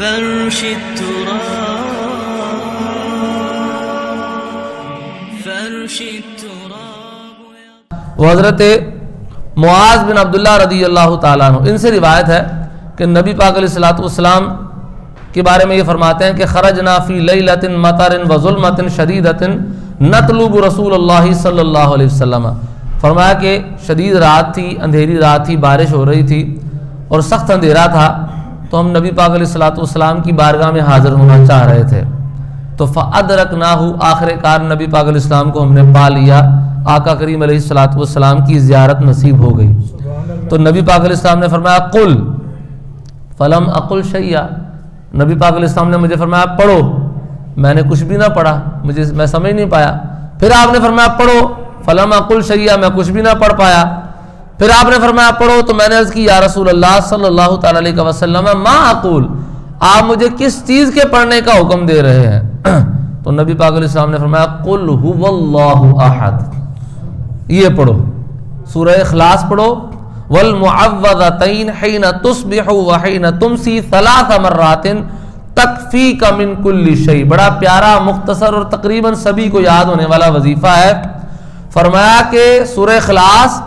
فرش التراب. وہ حضرت معاذ بن عبداللہ رضی اللہ تعالیٰ عنہ، ان سے روایت ہے کہ نبی پاک علیہ الصلوۃ والسلام کے بارے میں یہ فرماتے ہیں کہ خرجنا فی لیلۃ مطر و ظلمۃ شدیدۃ نطلب رسول اللہ صلی اللہ علیہ وسلم. فرمایا کہ شدید رات تھی، اندھیری رات تھی، بارش ہو رہی تھی اور سخت اندھیرا تھا، تو ہم نبی پاک علیہ الصلوۃ والسلام کی بارگاہ میں حاضر ہونا چاہ رہے تھے. تو فَأَدْرَكْنَاهُ، آخر کار نبی پاک علیہ السلام کو ہم نے پا لیا، آقا کریم علیہ الصلوۃ والسلام کی زیارت نصیب ہو گئی. تو نبی پاک علیہ السلام نے فرمایا قل فلم اقل شیئا، نبی پاک علیہ السلام نے مجھے فرمایا پڑھو، میں نے کچھ بھی نہ پڑھا، میں سمجھ نہیں پایا. پھر آپ نے فرمایا پڑھو، فلم اقل شیئا، میں کچھ بھی نہ پڑھ پایا. پھر آپ نے فرمایا پڑھو، تو میں نے عرض کی یا رسول اللہ صلی اللہ تعالی علیہ وسلم ما اقول، آپ مجھے کس چیز کے پڑھنے کا حکم دے رہے ہیں؟ تو نبی پاک علیہ السلام نے فرمایا قل هو اللہ احد، یہ پڑھو، سورہ اخلاص پڑھو، والمعوذتین حین تصبح وحین تمسی 3 مرات تکفیک من کل شیء. بڑا پیارا، مختصر اور تقریباً سبھی کو یاد ہونے والا وظیفہ ہے. فرمایا کہ سورہ اخلاص،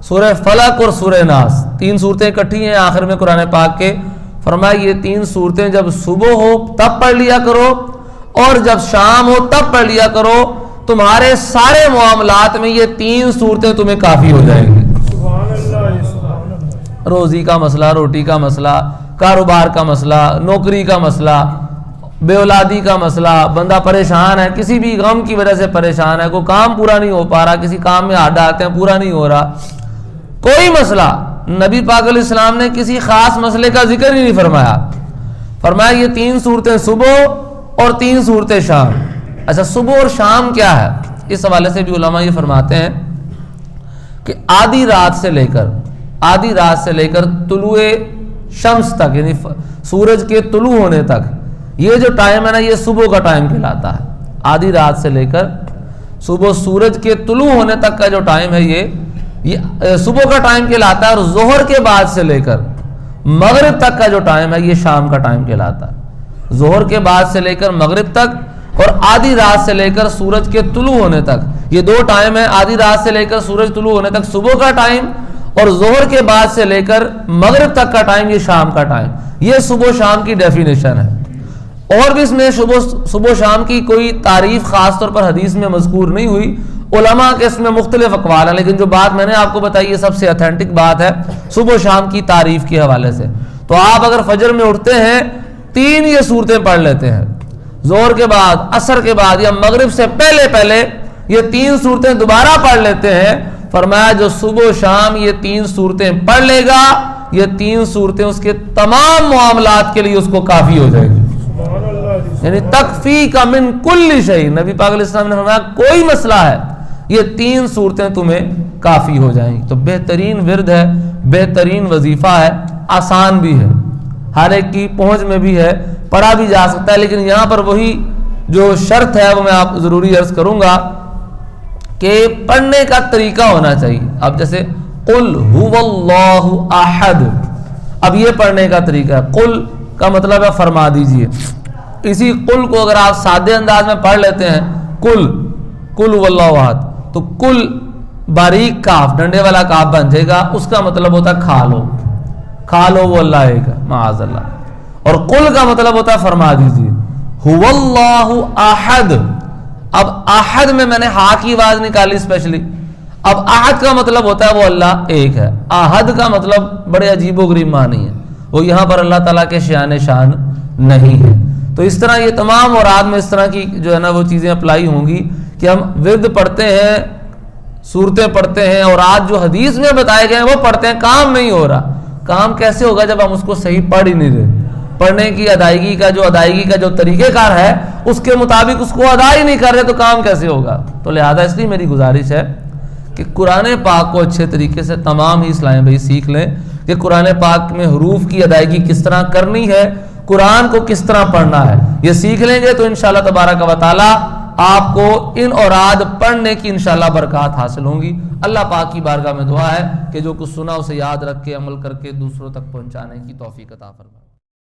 سورہ فلق اور سورہ ناس، 3 صورتیں اکٹھی ہیں آخر میں قرآن پاک کے. فرمایا یہ 3 صورتیں جب صبح ہو تب پڑھ لیا کرو اور جب شام ہو تب پڑھ لیا کرو، تمہارے سارے معاملات میں یہ 3 صورتیں تمہیں کافی ہو جائیں گی. روزی کا مسئلہ، روٹی کا مسئلہ، کاروبار کا مسئلہ، نوکری کا مسئلہ، بے اولادی کا مسئلہ، بندہ پریشان ہے، کسی بھی غم کی وجہ سے پریشان ہے، کوئی کام پورا نہیں ہو پا رہا، کسی کام میں ہاتھ ڈالتے ہیں پورا نہیں ہو رہا، کوئی مسئلہ، نبی پاک علیہ السلام نے کسی خاص مسئلے کا ذکر ہی نہیں فرمایا. فرمایا یہ 3 صورتیں صبح اور 3 صورتیں شام. اچھا صبح اور شام کیا ہے؟ اس حوالے سے بھی علماء یہ فرماتے ہیں کہ آدھی رات سے لے کر طلوع شمس تک، یعنی سورج کے طلوع ہونے تک، یہ جو ٹائم ہے نا، یہ صبح کا ٹائم کہلاتا ہے. آدھی رات سے لے کر صبح سورج کے طلوع ہونے تک کا جو ٹائم ہے یہ صبح کا ٹائم کہلاتا ہے. اور ظہر کے بعد سے لے کر مغرب تک کا جو ٹائم ہے یہ شام کا ٹائم کہلاتا ہے. ظہر کے بعد سے لے کر مغرب تک اور آدھی رات سے لے کر سورج کے طلوع ہونے تک، یہ 2 ٹائم ہیں. آدھی رات سے لے کر سورج طلوع ہونے تک صبح کا ٹائم، اور ظہر کے بعد سے لے کر مغرب تک کا ٹائم یہ شام کا ٹائم. یہ صبح شام کی ڈیفینیشن ہے. اور بھی اس میں صبح شام کی کوئی تعریف خاص طور پر حدیث میں مذکور نہیں ہوئی. علماء کے اس میں مختلف اقوال ہیں، لیکن جو بات میں نے آپ کو بتائی یہ سب سے اتھینٹک بات ہے صبح شام کی تعریف کے حوالے سے. تو آپ اگر فجر میں اٹھتے ہیں 3 یہ صورتیں پڑھ لیتے ہیں، ظہر کے بعد، عصر کے بعد یا مغرب سے پہلے یہ 3 صورتیں دوبارہ پڑھ لیتے ہیں. فرمایا جو صبح و شام یہ 3 صورتیں پڑھ لے گا، یہ 3 صورتیں اس کے تمام معاملات کے لیے اس کو کافی ہو جائے گی. یعنی تکفیک من کل شیء، نبی پاک علیہ السلام نے فرمایا کوئی مسئلہ ہے یہ 3 صورتیں تمہیں کافی ہو جائیں گی. تو بہترین ورد ہے، بہترین وظیفہ ہے، آسان بھی ہے، ہر ایک کی پہنچ میں بھی ہے، پڑھا بھی جا سکتا ہے. لیکن یہاں پر وہی جو شرط ہے وہ میں آپ ضروری عرض کروں گا کہ پڑھنے کا طریقہ ہونا چاہیے. اب جیسے قل هو اللہ احد، اب یہ پڑھنے کا طریقہ ہے. قل کا مطلب ہے فرما دیجئے. اسی قل کو اگر آپ سادے انداز میں پڑھ لیتے ہیں قل هو اللہ احد، تو کل باریک کاف، ڈنڈے والا کاف بن جائے گا، اس کا مطلب ہوتا ہے کھا لو وہ اللہ ایک ہے، معاذ اللہ. اور قل کا مطلب ہوتا ہے فرما دیجئے هو اللہ احد. اب احد میں نے ہا کی آواز نکالی اسپیشلی. اب احد کا مطلب ہوتا ہے وہ اللہ ایک ہے. احد کا مطلب بڑے عجیب و غریب معنی ہے، وہ یہاں پر اللہ تعالیٰ کے شان نہیں ہے. تو اس طرح یہ تمام مراد میں اس طرح کی جو ہے نا وہ چیزیں اپلائی ہوں گی کہ ہم ورد پڑھتے ہیں، صورتیں پڑھتے ہیں، اور آج جو حدیث میں بتائے گئے ہیں وہ پڑھتے ہیں، کام نہیں ہو رہا. کام کیسے ہوگا جب ہم اس کو صحیح پڑھ ہی نہیں رہے؟ پڑھنے کی ادائیگی کا جو طریقہ کار ہے اس کے مطابق اس کو ادا ہی نہیں کر رہے تو کام کیسے ہوگا؟ تو لہذا اس لیے میری گزارش ہے کہ قرآن پاک کو اچھے طریقے سے تمام ہی اسلام بھائی سیکھ لیں کہ قرآن پاک میں حروف کی ادائیگی کس طرح کرنی ہے، قرآن کو کس طرح پڑھنا ہے. یہ سیکھ لیں گے تو انشاءاللہ تبارک و تعالی آپ کو ان اوراد پڑھنے کی انشاءاللہ برکات حاصل ہوں گی. اللہ پاک کی بارگاہ میں دعا ہے کہ جو کچھ سنا اسے یاد رکھ کے عمل کر کے دوسروں تک پہنچانے کی توفیق عطا فرمائے.